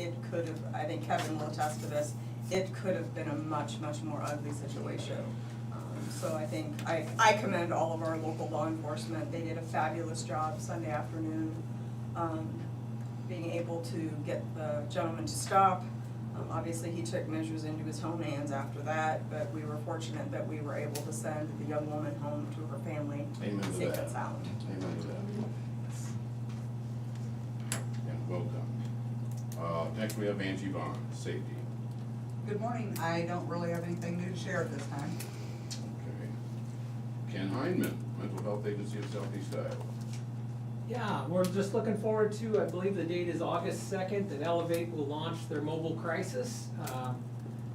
it could have, I think Kevin will attest to this, it could have been a much, much more ugly situation. So I think, I commend all of our local law enforcement, they did a fabulous job Sunday afternoon, being able to get the gentleman to stop. Obviously, he took measures into his own hands after that, but we were fortunate that we were able to send the young woman home to her family, Amen to safe that. and sound. Amen to that. And well done. Next we have Angie Vaughn, safety. Good morning. I don't really have anything new to share at this time. Okay. Ken Heinman, Mental Health Agency of Southeast Iowa. Yeah, we're just looking forward to, I believe the date is August 2nd, that Elevate will launch their mobile crisis.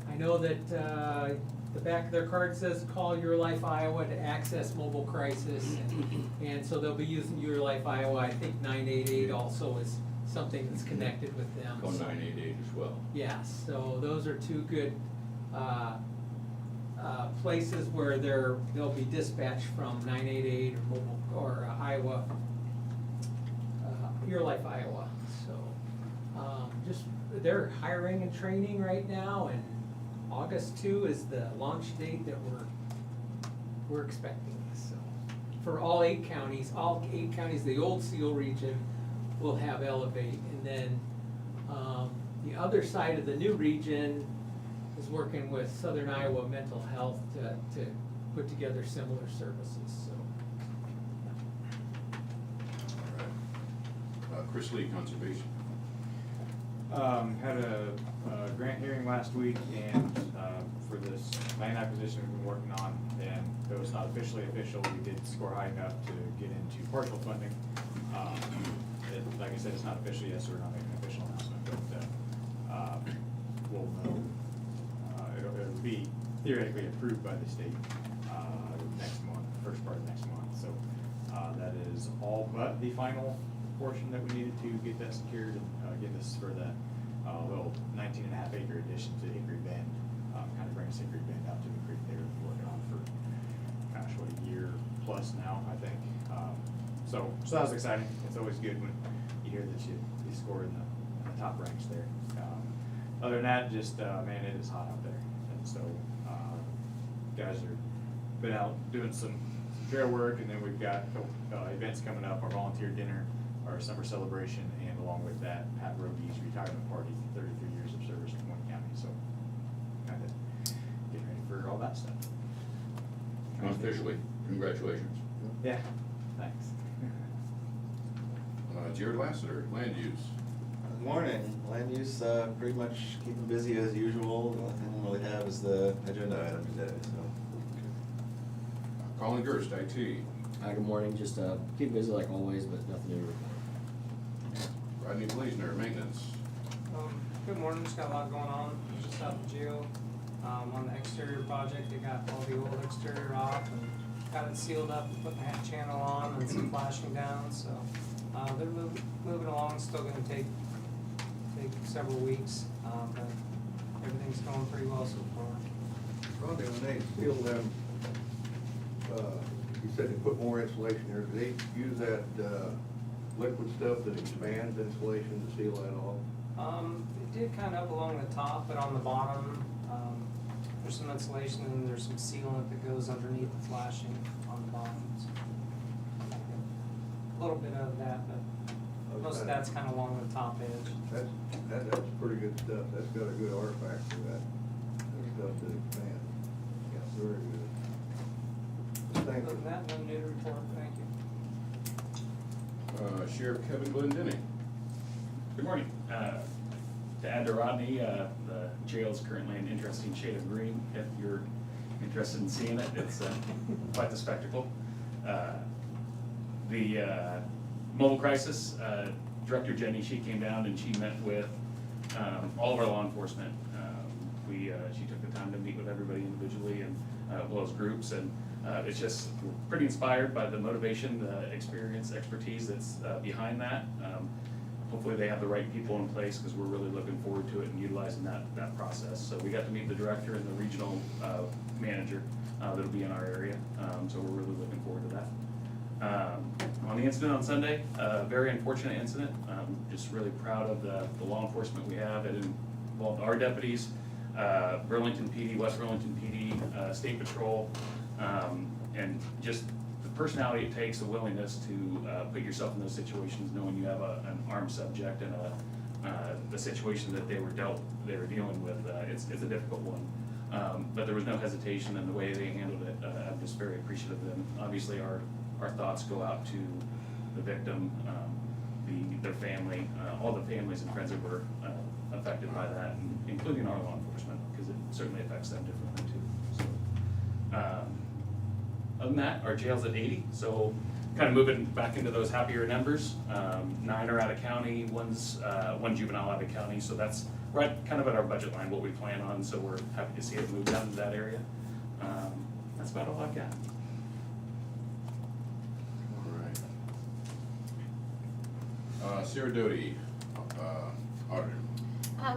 I know that the back of their card says, call Your Life Iowa to access mobile crisis. And so they'll be using Your Life Iowa. I think 988 also is something that's connected with them. Call 988 as well. Yes, so those are two good places where they'll be dispatched from 988 or mobile, or Iowa, Your Life Iowa. So just, they're hiring and training right now, and August 2 is the launch date that we're expecting. So for all 8 counties, the old SEAL region will have Elevate, and then the other side of the new region is working with Southern Iowa Mental Health to put together similar services, so. All right. Chris Lee, Conservation. Had a grant hearing last week, and for this land acquisition we've been working on, and though it's not officially official, we did score high enough to get into partial funding. Like I said, it's not official yet, so we're not making an official announcement, but we'll know. It'll be theoretically approved by the state next month, first part of next month. So that is all but the final portion that we needed to get that secured and get this for that little 19.5 acre addition to Hickory Bend. Kind of brings Hickory Bend out to the creek they were working on for, gosh, what, a year plus now, I think. So that was exciting. It's always good when you hear that you score in the top ranks there. Other than that, just man, it is hot out there, and so guys are been out doing some trail work, and then we've got a couple events coming up: our volunteer dinner, our summer celebration, and along with that, Pat Roby's retirement party, 33 years of service in Moines County. So kind of getting ready for all that stuff. Unofficially, congratulations. Yeah, thanks. Jared Lassiter, Land Use. Good morning. Land use, pretty much keeping busy as usual. The only thing we really have is the agenda item today, so. Colin Gerst, IT. Good morning, just keep busy like always, but nothing new to report. Rodney Blaisner, Maintenance. Good morning, just got a lot going on, just out the jail. On the exterior project, they got all the old exterior off and got it sealed up and put the hat channel on and some flashing down, so. They're moving along, it's still gonna take several weeks, but everything's going pretty well so far. Rodney, when they sealed them, you said they put more insulation there, do they use that, liquid stuff that expands insulation to seal that off? It did kind of up along the top, but on the bottom, there's some insulation and there's some sealant that goes underneath the flashing on the bottom. So, a little bit of that, but most of that's kind of along the top edge. That's pretty good stuff. That's got a good artifact to that stuff that expands. Yeah, very good. Thank Other you. than that, no new to report, thank you. Sheriff Kevin Glendinning. Good morning. To add to Rodney, the jail is currently an interesting shade of green. If you're interested in seeing it, it's quite the spectacle. The mobile crisis director Jenny, she came down and she met with all of our law enforcement. She took the time to meet with everybody individually and as well as groups, and it's just pretty inspired by the motivation, the experience, expertise that's behind that. Hopefully they have the right people in place, because we're really looking forward to it and utilizing that process. So we got to meet the director and the regional manager that'll be in our area. So we're really looking forward to that. On the incident on Sunday, very unfortunate incident. Just really proud of the law enforcement we have. It involved our deputies, Burlington PD, West Burlington PD, State Patrol, and just the personality it takes, the willingness to put yourself in those situations, knowing you have an armed subject and the situation that they were dealing with. It's a difficult one. But there was no hesitation in the way they handled it. I'm just very appreciative of them. Obviously, our thoughts go out to the victim, their family, all the families and friends that were affected by that, including our law enforcement, because it certainly affects them differently too. So, other than that, our jail's at 80, so kind of moving back into those happier numbers. 9 are out of county, one juvenile out of county, so that's right kind of at our budget line, what we plan on, so we're happy to see it move down to that area. That's about all I've got. All right. Sarah Doty, auditor.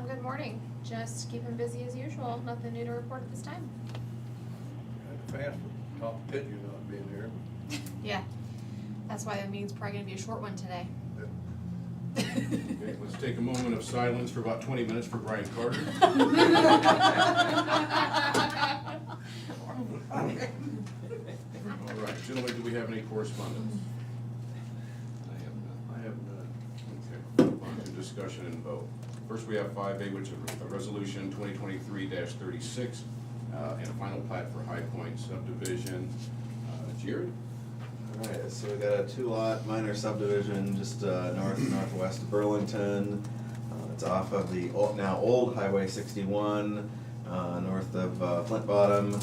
Good morning. Just keeping busy as usual. Nothing new to report at this time. Had to fast with Tom Pigeon not being here. Yeah. That's why the meeting's probably gonna be a short one today. Okay, let's take a moment of silence for about 20 minutes for Brian Carter. All right, gentlemen, do we have any correspondence? I have none. Okay, move on to discussion and vote. First, we have 5A, which is a resolution 2023-36, and a final plat for High Point subdivision. Jared? All right, so we got a 2-lot minor subdivision just northwest of Burlington. It's off of the now old Highway 61, north of Flint Bottom,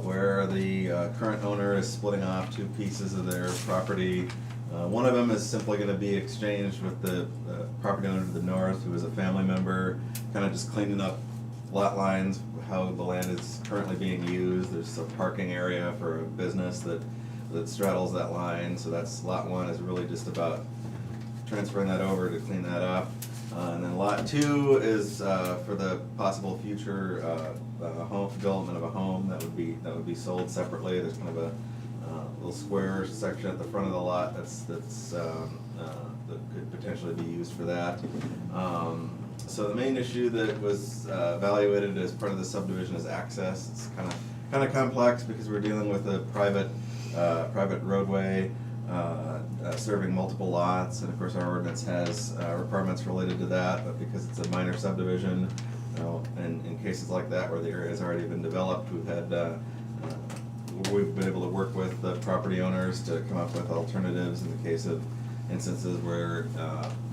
where the current owner is splitting off 2 pieces of their property. One of them is simply going to be exchanged with the property owner to the north, who is a family member, kind of just cleaning up lot lines, how the land is currently being used. There's a parking area for a business that straddles that line, so that's lot 1 is really just about transferring that over to clean that up. And then lot 2 is for the possible future home development of a home that would be sold separately. There's kind of a little square section at the front of the lot that could potentially be used for that. So the main issue that was evaluated as part of the subdivision is access. It's kind of complex because we're dealing with a private roadway serving multiple lots, and of course our ordinance has requirements related to that, but because it's a minor subdivision, and in cases like that where the area has already been developed, we've been able to work with the property owners to come up with alternatives in the case of instances where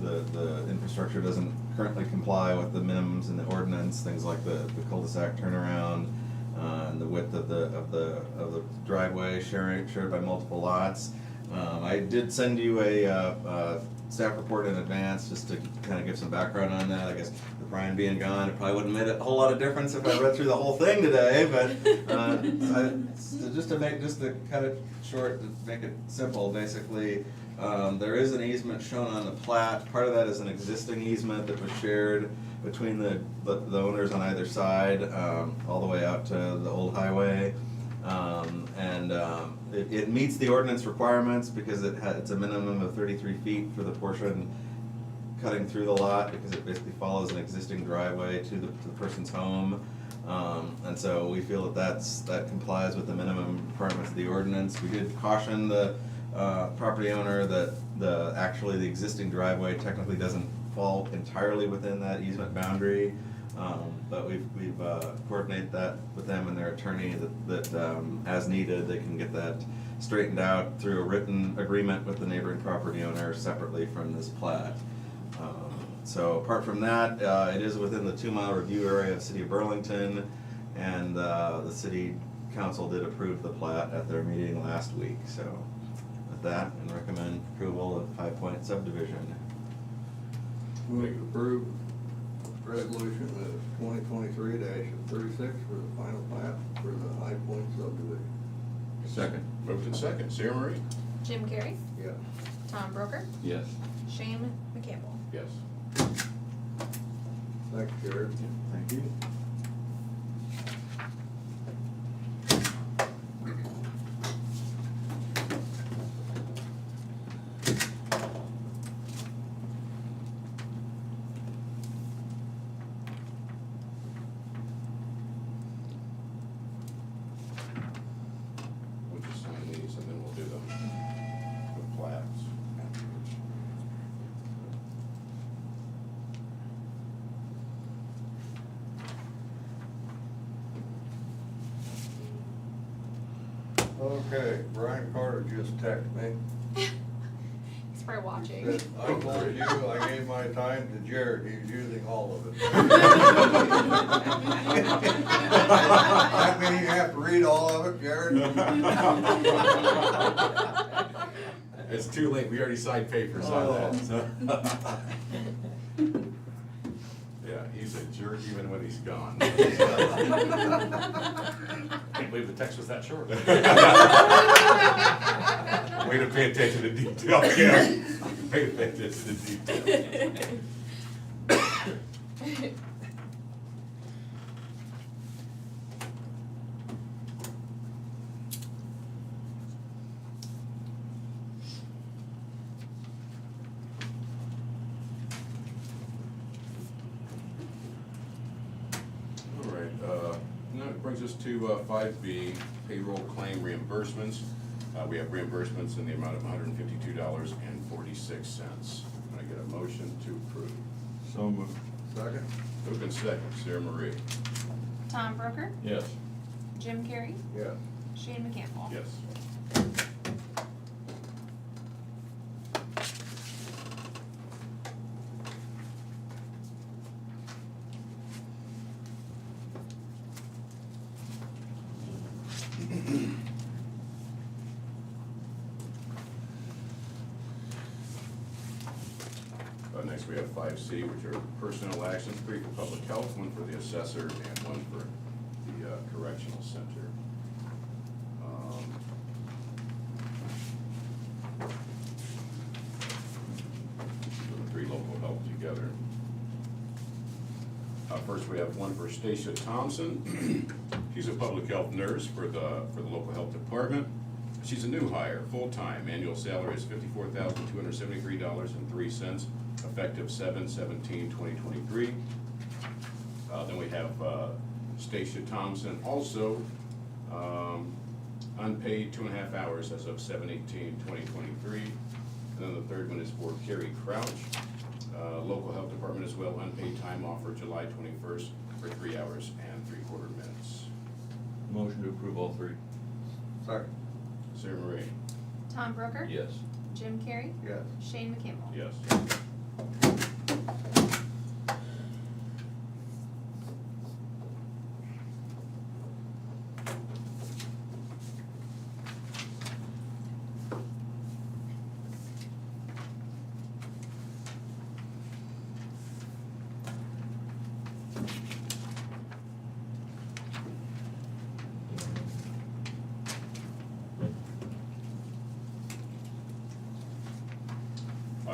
the infrastructure doesn't currently comply with the minimums in the ordinance, things like the cul-de-sac turnaround, and the width of the driveway shared by multiple lots. I did send you a staff report in advance just to kind of give some background on that. I guess with Brian being gone, it probably wouldn't have made a whole lot of difference if I read through the whole thing today, but just to cut it short, to make it simple, basically, there is an easement shown on the plat. Part of that is an existing easement that was shared between the owners on either side, all the way out to the old highway. It meets the ordinance requirements because it's a minimum of 33 feet for the portion cutting through the lot, because it basically follows an existing driveway to the person's home. And so we feel that complies with the minimum requirements of the ordinance. We did caution the property owner that actually the existing driveway technically doesn't fall entirely within that easement boundary. But we've coordinated that with them and their attorney that as needed, they can get that straightened out through a written agreement with the neighboring property owner separately from this plat. So apart from that, it is within the 2-mile review area of City of Burlington, and the City Council did approve the plat at their meeting last week. So with that, and recommend approval of High Point subdivision. Move to approve resolution of 2023-36 for the final plat for the High Point subdivision. Second. Moved in second. Sarah Marie? Jim Carrey, Yeah. Tom Broker, Yes. Shane McCampbell. Yes. Thanks, Jared. Thank you. Okay, Brian Carter just texted me. He's probably watching. Said, I told you, I gave my time to Jared, he's using all of it. That mean you have to read all of it, Jared? It's too late, we already signed papers on that, so. Yeah, he's a jerk even when he's gone. Can't believe the text was that short. Way to pay attention to detail, yeah. Way to pay attention to detail. All right, now it brings us to 5B, payroll claim reimbursements. We have reimbursements in the amount of $152.46. Can I get a motion to approve? So moved. Second? Moved in second, Sarah Marie. Tom Broker, Yes. Jim Carrey, Yes. Shane McCampbell. Yes. Next, we have 5C, which are personnel actions, 3 for public health, 1 for the assessor, and 1 for the correctional center. The 3 local health together. First, we have 1 for Stacia Thompson. She's a public health nurse for the local health department. She's a new hire, full-time. Annual salary is $54,273.03, effective 7/17/2023. Then we have Stacia Thompson, also unpaid 2.5 hours as of 7/18/2023. And then the third one is for Carrie Crouch, local health department as well, unpaid time off for July 21st for 3 hours and 3/4 minutes. Motion to approve all 3. Second? Sarah Marie? Tom Broker, Yes. Jim Carrey, Yes. Shane McCampbell. Yes.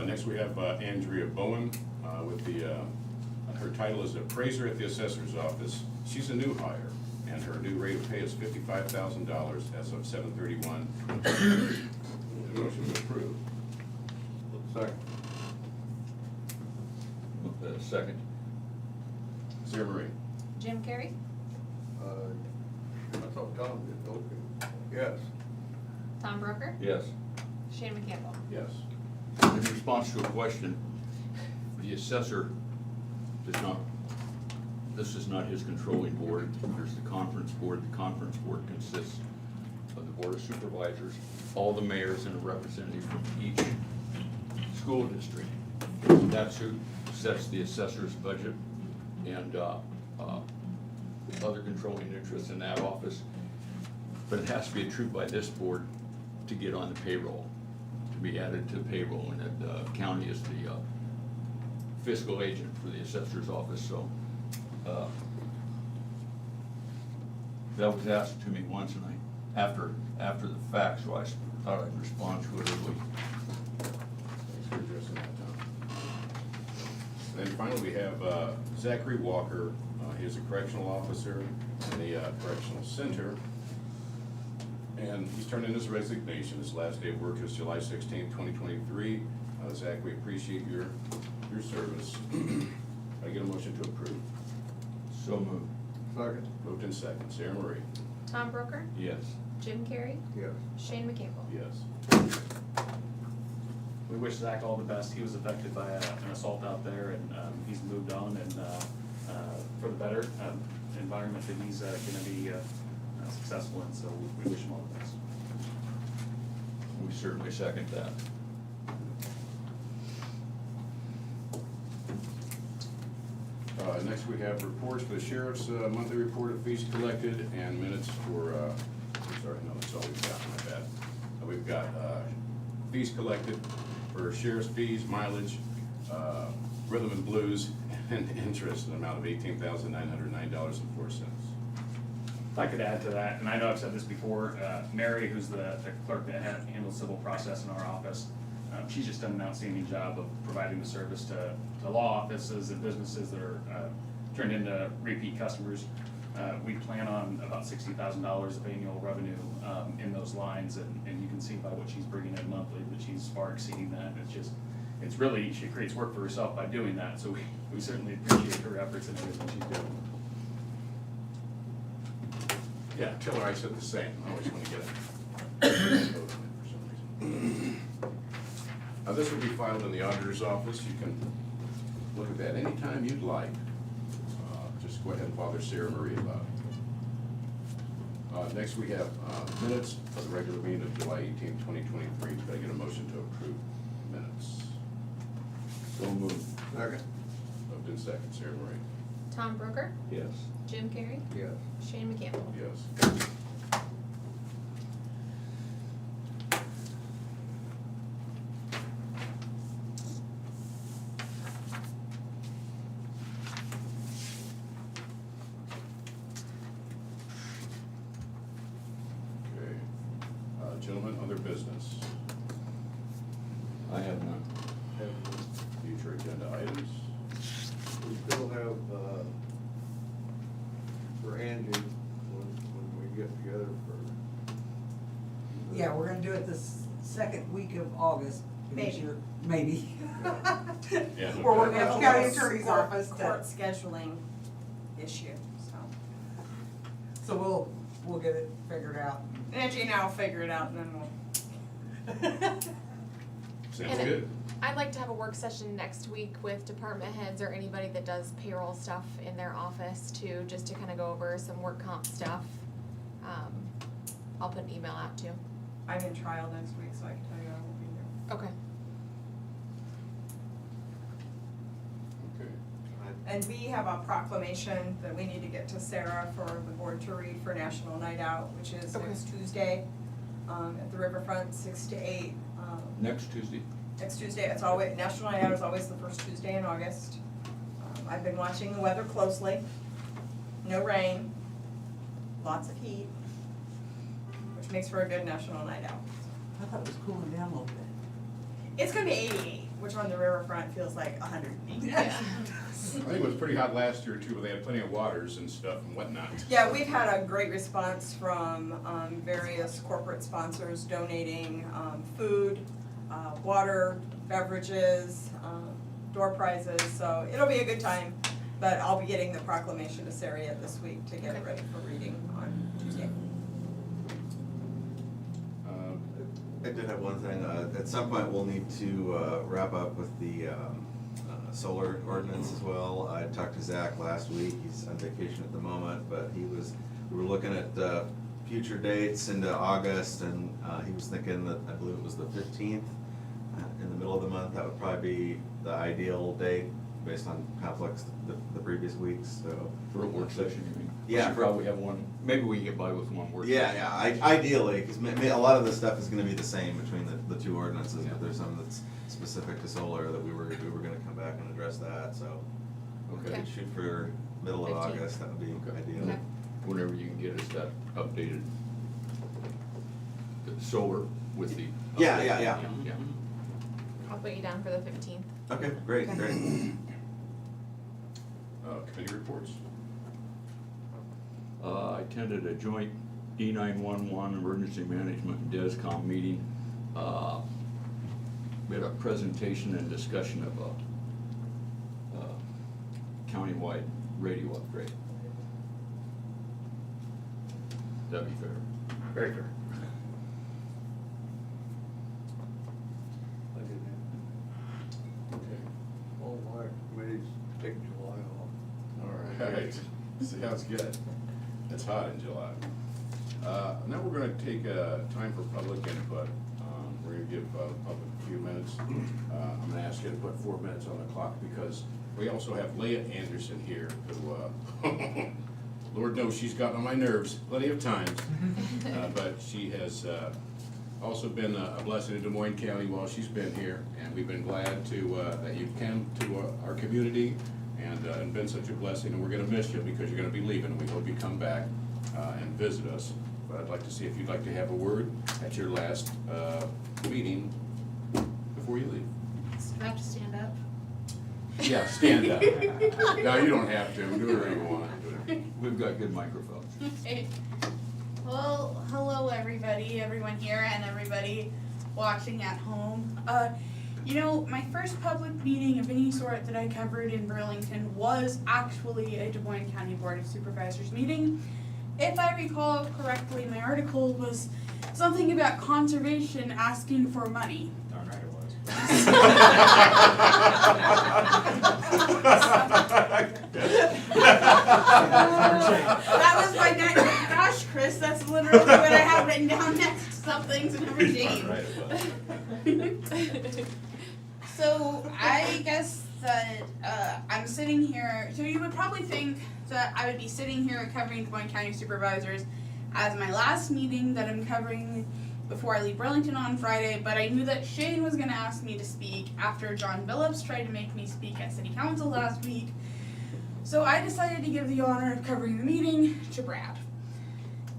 Next, we have Andrea Bowen with her title is appraiser at the assessor's office. She's a new hire, and her new rate of pay is $55,000 as of 7/31. Motion to approve. Second? Second? Sarah Marie? Jim Carrey, I thought Tom did, okay. Yes. Tom Broker, Yes. Shane McCampbell. Yes. In response to a question, the assessor does not, this is not his controlling board. There's the conference board. The conference board consists of the board of supervisors, all the mayors, and a representative from each school district. That's who sets the assessor's budget and other controlling interests in that office. But it has to be approved by this board to get on the payroll, to be added to payroll, and the county is the fiscal agent for the assessor's office, so that was asked to me once, and after the fact, so I thought I'd respond to it early. Thanks for addressing that, Tom. And then finally, we have Zachary Walker. He's a correctional officer in the correctional center. And he's turned in his resignation. His last day of work is July 16th, 2023. Zach, we appreciate your service. I get a motion to approve. So moved. Second? Moved in second. Sarah Marie? Tom Broker, Yes. Jim Carrey, Yes. Shane McCampbell. Yes. We wish Zach all the best. He was affected by an assault out there, and he's moved on, and for the better environment that he's gonna be successful in, so we wish him all the best. certainly second that. Next, we have reports for the sheriff's monthly report of fees collected and minutes for, I'm sorry, no, that's all we've got, my bad. We've got fees collected for sheriff's fees, mileage, rhythm and blues, and interest, an amount of $18,909.04. If I could add to that, and I know I've said this before, Mary, who's the clerk that handles civil process in our office, she's just done an outstanding job of providing the service to law offices and businesses that are turned into repeat customers. We plan on about $60,000 of annual revenue in those lines, and you can see by what she's bringing in monthly that she's far exceeding that. It's really, she creates work for herself by doing that, so we certainly appreciate her efforts and everything she's doing. Yeah, tell her I said the same, I always want to get it. For some reason. This will be filed in the auditor's office, you can look at that anytime you'd like. Just go ahead and bother Sarah Marie about it. Next, we have minutes for the regular meeting of July 18, 2023. Could I get a motion to approve minutes? So moved. Second. Moved in second, Sarah Marie. Tom Broker, Yes. Jim Carrey, Yes. Shane McCampbell. Yes. Okay. Gentlemen, other business, I have none. future agenda items. We still have, for Angie, when we get together for. Yeah, we're gonna do it this second week of August. this Maybe. year. Maybe. Yeah, We're working We have with a the county little attorney's court- office Court to, scheduling issue, so. so we'll get it figured out. Angie and I will figure it out and then we'll. Sounds And good. I'd like to have a work session next week with department heads or anybody that does payroll stuff in their office too, just to kind of go over some work comp stuff. I'll put an email out too. I'm in trial next week, so I can tell you I won't be here. Okay. Okay. And we have a proclamation that we need to get to Sarah for the board to read for National Night Out, which is Okay. next Tuesday, at the riverfront, 6 to 8. Next Tuesday? Next Tuesday, it's always, National Night Out is always the first Tuesday in August. I've been watching the weather closely. No rain, lots of heat, which makes for a good National Night Out. I thought it was cooling down a little bit. It's gonna be 88, which on the riverfront feels like 108. Yeah. I think it was pretty hot last year too, but they had plenty of waters and stuff and whatnot. Yeah, we've had a great response from various corporate sponsors donating food, water, beverages, door prizes, so it'll be a good time. But I'll be getting the proclamation to Sarah yet this week to get it ready for reading on Tuesday. I did have one thing, at some point we'll need to wrap up with the solar ordinance as well. I talked to Zach last week, he's on vacation at the moment, but we were looking at future dates into August, and he was thinking that, I believe it was the 15th, in the middle of the month, that would probably be the ideal date, based on conflicts the previous weeks, so. For a work session, you mean? Yeah, We should for- probably have one, maybe we can get by with one work. Yeah, ideally, because a lot of the stuff is gonna be the same between the two ordinances, but there's some that's specific to solar that we were gonna come back and address that, so. We Okay. could shoot for middle of 15th. August, that would be Okay. ideal. Okay. Whenever you can get us that updated, the solar with the. Yeah, update. yeah. Yeah. I'll put you down for the 15th. Okay, great, Okay. great. Committee reports. I attended a joint E911 Emergency Management and DESCOM meeting. We had a presentation and discussion of a countywide radio upgrade. That'd be fair. Very fair. I didn't have, Okay. all my committees take July off. All right. Sounds good. It's hot in July. Now we're gonna take time for public input. We're we're gonna give public a few minutes. I'm gonna ask you to put 4 minutes on the clock because we also have Leah Anderson here who, Lord knows she's gotten on my nerves plenty of times. But she has also been a blessing in Des Moines County while she's been here. And we've been glad to, that you came to our community and been such a blessing. And we're gonna miss you because you're gonna be leaving. We hope you come back and visit us. But I'd like to see if you'd like to have a word at your last meeting before you leave. Do I have to stand up? Yeah, stand up. No, you don't have to. Do whatever you want. We've got good microphones. Okay. Well, hello everybody, everyone here and everybody watching at home. You know, my first public meeting of any sort that I covered in Burlington was actually a Des Moines County Board of Supervisors meeting. If I recall correctly, my article was something about conservation asking for money. Darn right it was. That was my next, gosh, Chris, that's literally what I have written down next to some things and never changed. Right, it was. So I guess that I'm sitting here, so you would probably think that I would be sitting here covering Des Moines County Supervisors as my last meeting that I'm covering before I leave Burlington on Friday, but I knew that Shane was gonna ask me to speak after John Billups tried to make me speak at City Council last week. So I decided to give the honor of covering the meeting to Brad.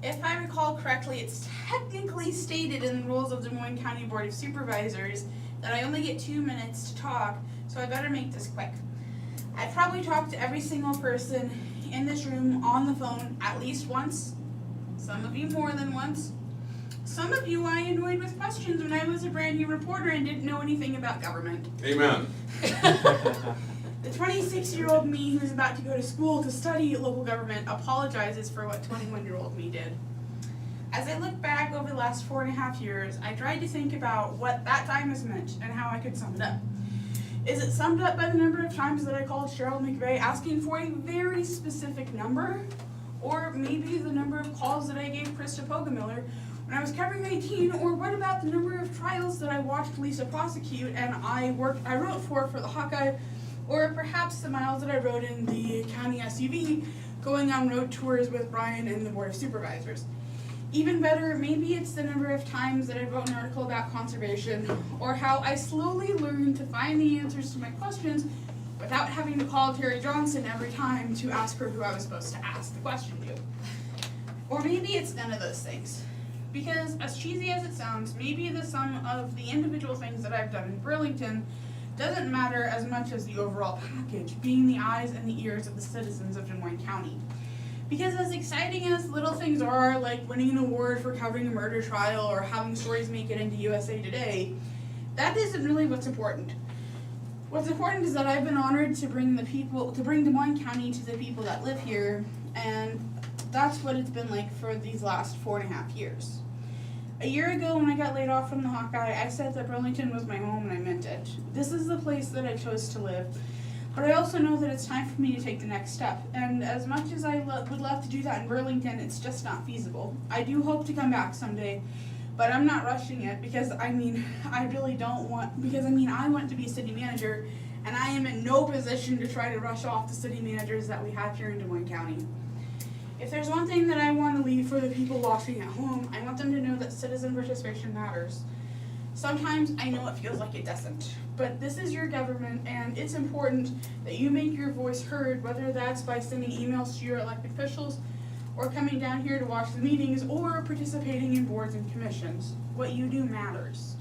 If I recall correctly, it's technically stated in the rules of Des Moines County Board of Supervisors that I only get 2 minutes to talk, so I better make this quick. I've probably talked to every single person in this room on the phone at least once, some of you more than once. Some of you I annoyed with questions when I was a brand new reporter and didn't know anything about government. Amen. The 26-year-old me who's about to go to school to study local government apologizes for what 21-year-old me did. As I look back over the last 4.5 years, I tried to think about what that time has meant and how I could sum it up. Is it summed up by the number of times that I called Cheryl McVeigh asking for a very specific number? Or maybe the number of calls that I gave Krista Poggemiller when I was covering 18? Or what about the number of trials that I watched Lisa prosecute and I wrote for the Hawkeye? Or perhaps the miles that I rode in the county SUV going on road tours with Brian and the Board of Supervisors. Even better, maybe it's the number of times that I wrote an article about conservation, or how I slowly learned to find the answers to my questions without having to call Terry Johnson every time to ask her who I was supposed to ask the question to. Or maybe it's none of those things. Because as cheesy as it sounds, maybe the sum of the individual things that I've done in Burlington doesn't matter as much as the overall package, being the eyes and the ears of the citizens of Des Moines County. Because as exciting as little things are, like winning an award for covering a murder trial or having stories make it into USA Today, that isn't really what's important. What's important is that I've been honored to bring Des Moines County to the people that live here, and that's what it's been like for these last 4.5 years. A year ago when I got laid off from the Hawkeye, I said that Burlington was my home and I meant it. This is the place that I chose to live. But I also know that it's time for me to take the next step. And as much as I would love to do that in Burlington, it's just not feasible. I do hope to come back someday, but I'm not rushing it because, I really don't want, because, I want to be city manager, and I am in no position to try to rush off the city managers that we have here in Des Moines County. If there's one thing that I want to leave for the people watching at home, I want them to know that citizen participation matters. Sometimes I know it feels like it doesn't, but this is your government and it's important that you make your voice heard, whether that's by sending emails to your elected officials or coming down here to watch the meetings or participating in boards and commissions. What you do matters.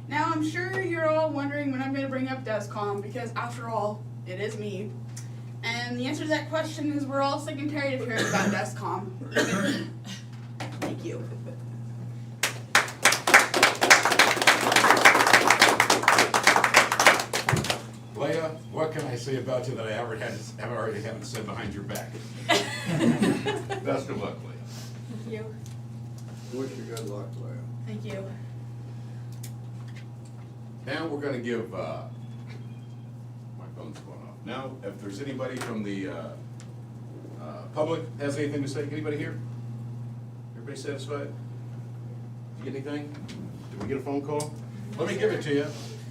Now I'm sure you're all wondering when I'm going to bring up DESCOM because after all, it is me. And the answer to that question is we're all sick and tired of hearing about DESCOM, even me. Thank you. Leah, what can I say about you that I already haven't said behind your back? Best of luck, Leah. Thank you. Wish you good luck, Leah. Thank you. Now we're gonna give, my phone's going off. Now, if there's anybody from the public has anything to say, anybody here? Everybody satisfied? Get anything? Did we get a phone call? Let me give it to you.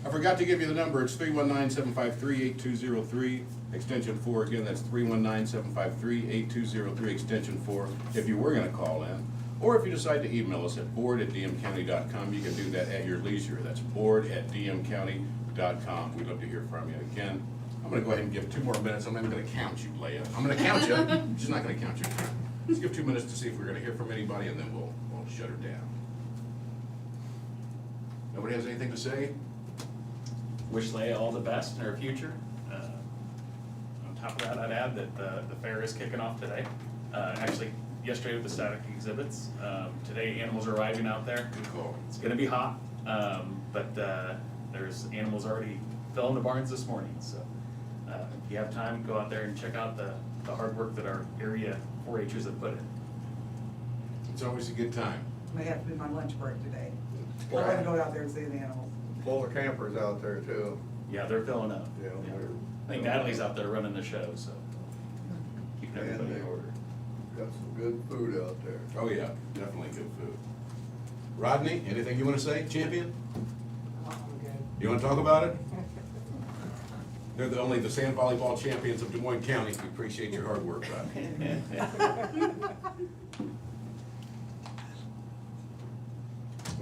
I forgot to give you the number. It's 319-753-8203, extension 4. Again, that's 319-753-8203, extension 4, if you were gonna call in. Or if you decide to email us at board@dmcounty.com, you can do that at your leisure. That's board@dmcounty.com. We'd love to hear from you. Again, I'm gonna go ahead and give 2 more minutes. I'm not even gonna count you, Leah. I'm gonna count you. I'm just not gonna count you. Let's give 2 minutes to see if we're gonna hear from anybody, and then we'll shut her down. Nobody has anything to say? Wish Leia all the best in her future. On top of that, I'd add that the fair is kicking off today. Actually, yesterday with the static exhibits. Today, animals are arriving out there. Good call. It's gonna be hot, but there's animals already filling the barns this morning, so if you have time, go out there and check out the hard work that our area 4-Hers have put in. It's always a good time. May have to be my lunch break today. I'm Well, gonna go out there and see the animals. full of campers out there too. Yeah, they're filling up. Yeah, they're- I think Natalie's out there running the show, so keeping And everybody they in order. got some good food out there. Oh, yeah, definitely good food. Rodney, anything you wanna say, champion? I'm good. You wanna talk about it? They're only the sand volleyball champions of Des Moines County. We appreciate your hard work, Rodney.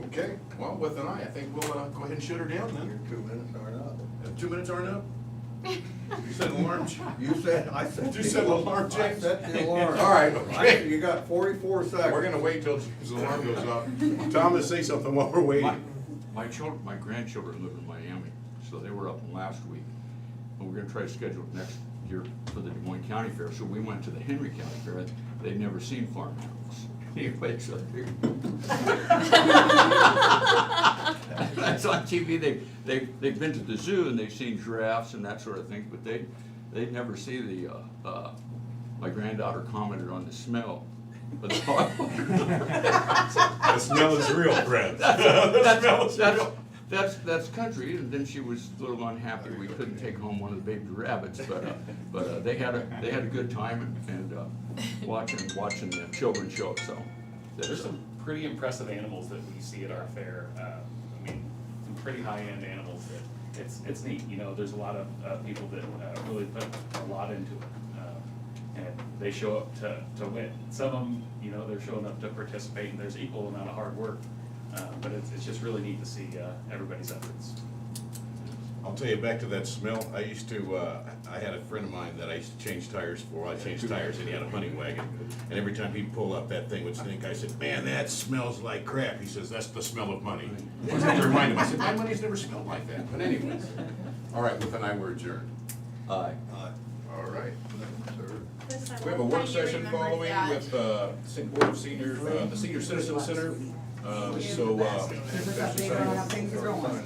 Okay, well, with an eye, I think we'll go ahead and shut her down Your then. 2 minutes aren't up. 2 minutes aren't up? You said alarm. You said, I said. You said alarm, I James? set the alarm. All right, okay. You got 44 seconds. We're gonna wait till his alarm goes off. Thomas, say something while we're waiting. My children, my grandchildren live in Miami, so they were up last week. And we're gonna try to schedule it next year for the Des Moines County Fair. So we went to the Henry County Fair. They'd never seen farm animals. Anyway, so that's on TV. They've been to the zoo and they've seen giraffes and that sort of thing, but they'd never see the, my granddaughter commented on the smell. But The smell is real, friends. The smell is real. That's country, and then she was a little unhappy we couldn't take home one of the baby rabbits, but they had a good time and watching the children show, so. There's some pretty impressive animals that we see at our fair. I mean, some pretty high-end animals that, it's neat, you know, there's a lot of people that really put a lot into it. And they show up to win. Some of them, you know, they're showing up to participate, and there's equal amount of hard work. But it's just really neat to see everybody's efforts. I'll tell you, back to that smell, I used to, I had a friend of mine that I used to change tires for. I changed tires and he had a hunting wagon. And every time he'd pull up, that thing would stink. I said, man, that smells like crap. He says, that's the smell of money. I was have to remind him, I said, my money's never smelled like that. But anyways, all right, with an eye, we're adjourned. Aye. All right. Sir. We have a work session following with Board of Senior, the Senior Citizen Center. Just an update on how things are going.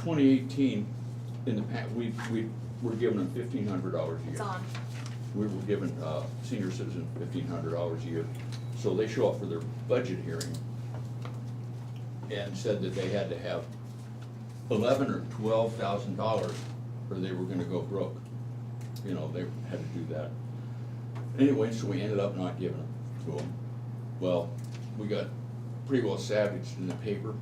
2018, in the past, we were giving them $1,500 a year. It's on. We were giving senior citizens $1,500 a year. So they show up for their budget hearing and said that they had to have $11,000 or $12,000 or they were gonna go broke. You know, they had to do that. Anyway, so we ended up not giving it to them. Well, we got pretty well savaged in the paper.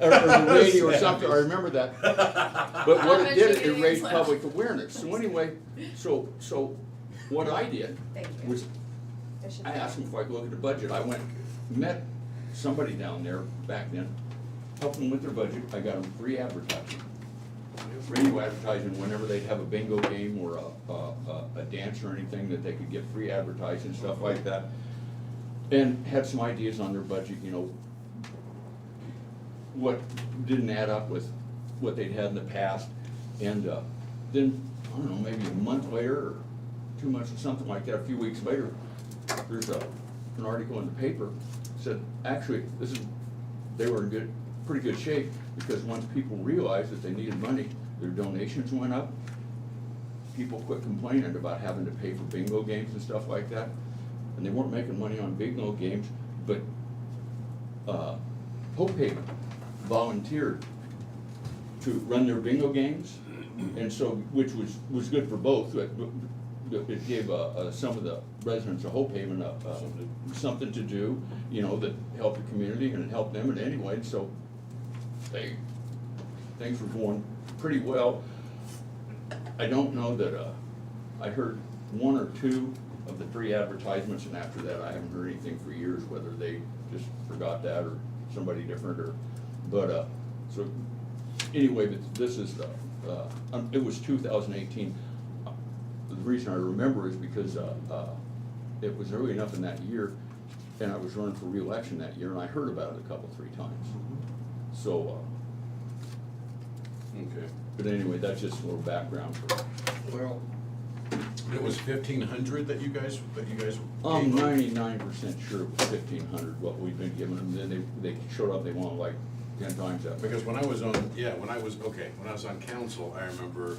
Or the radio or something, I remember that. But what it did, it raised public awareness. So anyway, so what I did Thank you. was, I asked them if I could look at the budget. I went, met somebody down there back then, helped them with their budget. I got them free advertising. Radio advertising whenever they'd have a bingo game or a dance or anything, that they could get free advertising, stuff like that. And had some ideas on their budget, you know, what didn't add up with what they'd had in the past. And then, I don't know, maybe a month later or 2 months or something like that, a few weeks later, there's an article in the paper said, actually, they were in pretty good shape, because once people realized that they needed money, their donations went up. People quit complaining about having to pay for bingo games and stuff like that. And they weren't making money on bingo games, but Hope Haven volunteered to run their bingo games, and so, which was good for both. It gave some of the residents of Hope Haven something to do, you know, that helped the community and it helped them in any way. So things were going pretty well. I don't know that I heard 1 or 2 of the free advertisements, and after that I haven't heard anything for years, whether they just forgot that or somebody different but so anyway, but this is it was 2018. The reason I remember is because it was early enough in that year, and I was running for re-election that year, and I heard about it 2-3 times. So Okay. but anyway, that's just a little background for. Well, It was 1,500 that you guys I'm gave them? 99% sure it was 1,500 what we'd been giving them. Then they showed up, they wanted like 10 times that. Because when I was on council, I remember,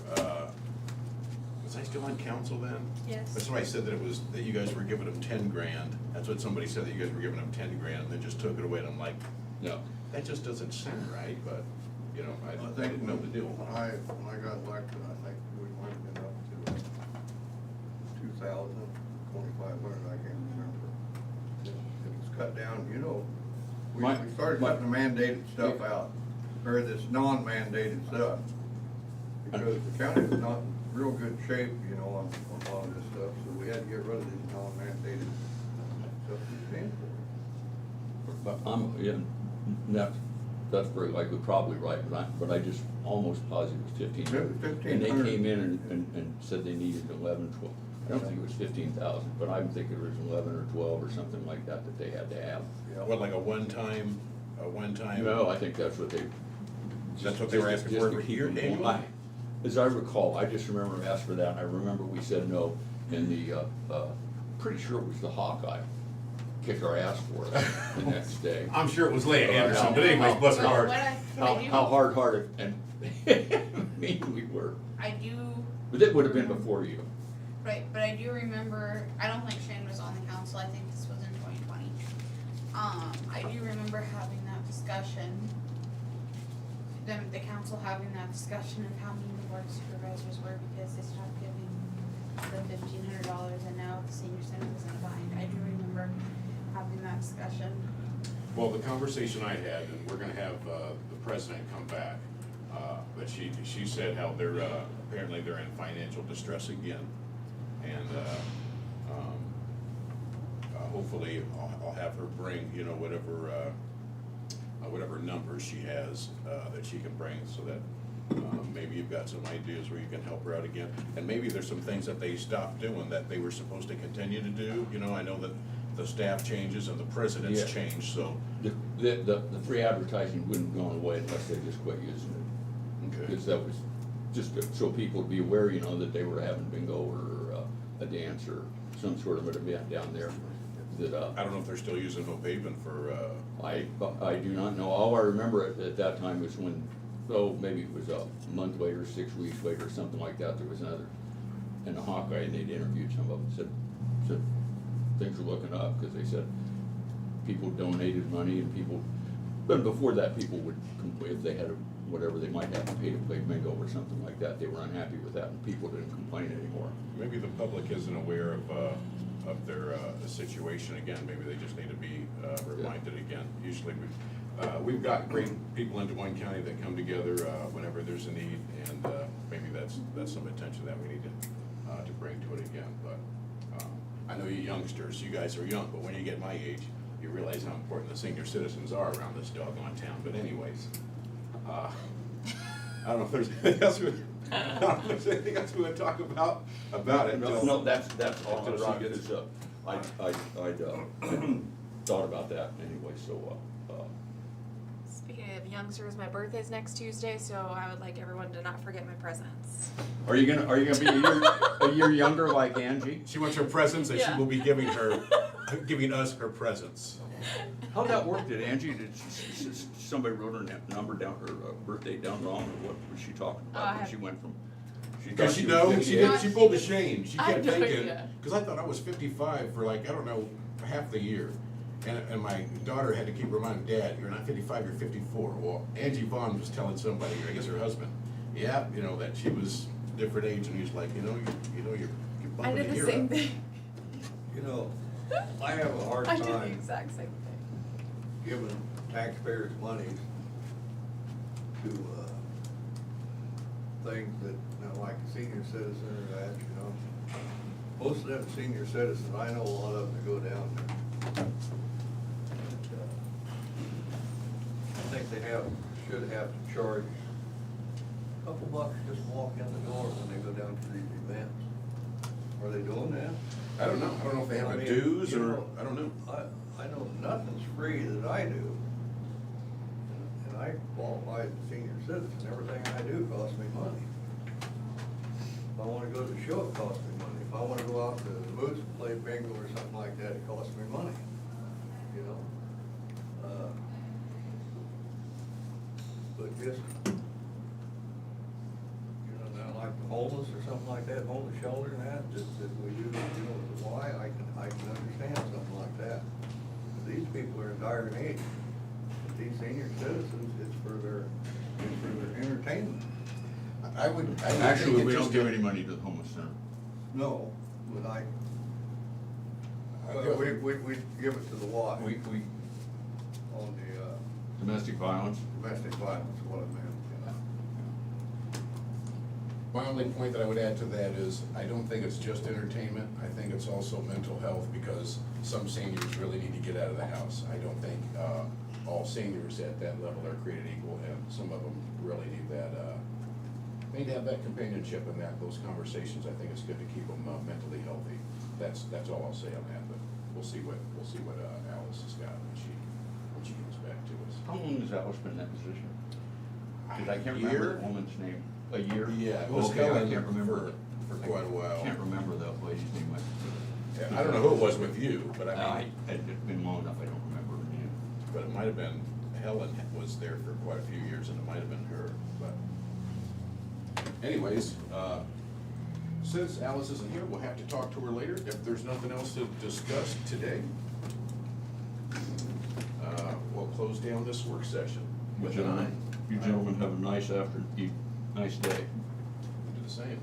was I still on council then? Yes. But somebody said that you guys were giving them 10 grand. That's what somebody said, that you guys were giving them 10 grand, and then just took it away, and I'm like, No. that just doesn't sound right, but, you know, I I think didn't know the deal. when I got elected, I think we might have been up to 2,000, 2,500, I can't remember. It was cut down, you know, we started cutting the mandated stuff out, or this non-mandated stuff. Because the county was not in real good shape, you know, on a lot of this stuff, so we had to get rid of these non-mandated stuff we paying for. But that's very likely, probably right, but I just almost positive it was 1,500. And they 1,500. came in and said they needed 11, 12. I don't think it was 15,000, but I think it was 11 or 12 or something like that they had to have. What, like a one-time? No, I think that's what they. That's what they were asking for every year, annually? As I recall, I just remember asked for that, and I remember we said no, and pretty sure it was the Hawkeye kicked our ass for it the next day. I'm sure it was Leah Anderson, but anyways, bless her heart. How hard-hearted and mean we were. I do, But it would have been before you. right, but I do remember, I don't think Shane was on the council, I think this was in 2020. I do remember having that discussion, the council having that discussion of how many the board of supervisors were, because they stopped giving the $1,500, and now the senior center was in a bind. I do remember having that discussion. Well, the conversation I had, and we're gonna have the president come back, but she said how they're, apparently they're in financial distress again. And hopefully I'll have her bring, you know, whatever numbers she has that she can bring, so that maybe you've got some ideas where you can help her out again. And maybe there's some things that they stopped doing that they were supposed to continue to do. You know, I know that the staff changes and the president's Yeah. changed, so. The free advertising wouldn't have gone away unless they just quit using it. Okay. Because that was just so people would be aware, you know, that they were having bingo or a dance or some sort of an event down there. that, I don't know if they're still using Hope Haven for, I do not know. All I remember at that time was when, maybe it was a month later, 6 weeks later, something like that, there was another, in the Hawkeye, and they'd interviewed some of them, said things were looking up, because they said people donated money and people, but before that, people would, if they had whatever they might have to pay to play bingo or something like that, they were unhappy with that, and people didn't complain anymore. maybe the public isn't aware of their situation again, maybe they just need to be reminded again. Usually we've got great people in Des Moines County that come together whenever there's a need, and maybe that's some attention that we need to bring to it again. But I know you youngsters, you guys are young, but when you get my age, you realize how important the senior citizens are around this doggone town. But anyways, I don't know if there's anything else I don't know if there's anything else we would talk about it. No, that's all I until brought, she gets- because I'd thought about that anyway, so, Speaking of youngsters, my birthday's next Tuesday, so I would like everyone to not forget my presents. Are you gonna be a year younger like Angie? She wants her presents, and she Yeah. will be giving us her presents. How'd that work? Did Angie, somebody wrote her number down, her birthday down wrong, or what was she talking Oh, I about when have- she went from? Because thought was 58. she pulled a Shane. She I kept have no thinking, idea. because I thought I was 55 for like, I don't know, half the year. And my daughter had to keep reminding Dad, you're not 55, you're 54. Well, Angie Vaughn was telling somebody, I guess her husband, yeah, that she was different age, and he was like, you're I bumping did a the year same up. thing. I have a hard I did the time exact same thing. giving taxpayers money to, things that, like a senior citizen or that, Most of them senior citizens, I know a lot of them that go down there. And, I think they should have to charge a couple bucks just to walk in the door when they go down to these events. Are they doing that? I don't know. I don't know if they have I a mean, dues you or, know, I don't know. I know nothing's free that I do. And I qualify as a senior citizen, everything I do costs me money. If I wanna go to the show, it costs me money. If I wanna go out to the booths and play bingo or something like that, it costs me money, But just, now like the homeless or something like that, homeless shelter and that we do, why, I can understand something like that. But these people are in dire need. But these senior citizens, it's for their entertainment. I would Actually, think we it don't just give any money to the homeless center. No, but we give it to the WAC We, on the, domestic violence. domestic violence, is what I meant. My only point that I would add to that is, I don't think it's just entertainment, I think it's also mental health, because some seniors really need to get out of the house. I don't think, all seniors at that level are created equal, and some of them really need that, need to have that companionship and those conversations. I think it's good to keep them mentally healthy. That's all I'll say on that, but we'll see what Alice has got when she comes back to us. How long has Alice been in that position? Because I can't Year? remember the woman's name. A year? Yeah, it was Okay, I Helen can't remember. for quite a while. Can't remember the lady's name. Yeah, I don't know who it was with you, but I mean, It's been long enough, I don't remember her name. but it might have been, Helen was there for quite a few years, and it might have been her, but anyways, since Alice isn't here, we'll have to talk to her later, if there's nothing else to discuss today. We'll close down this work session with an aye. You gentlemen have a nice nice day.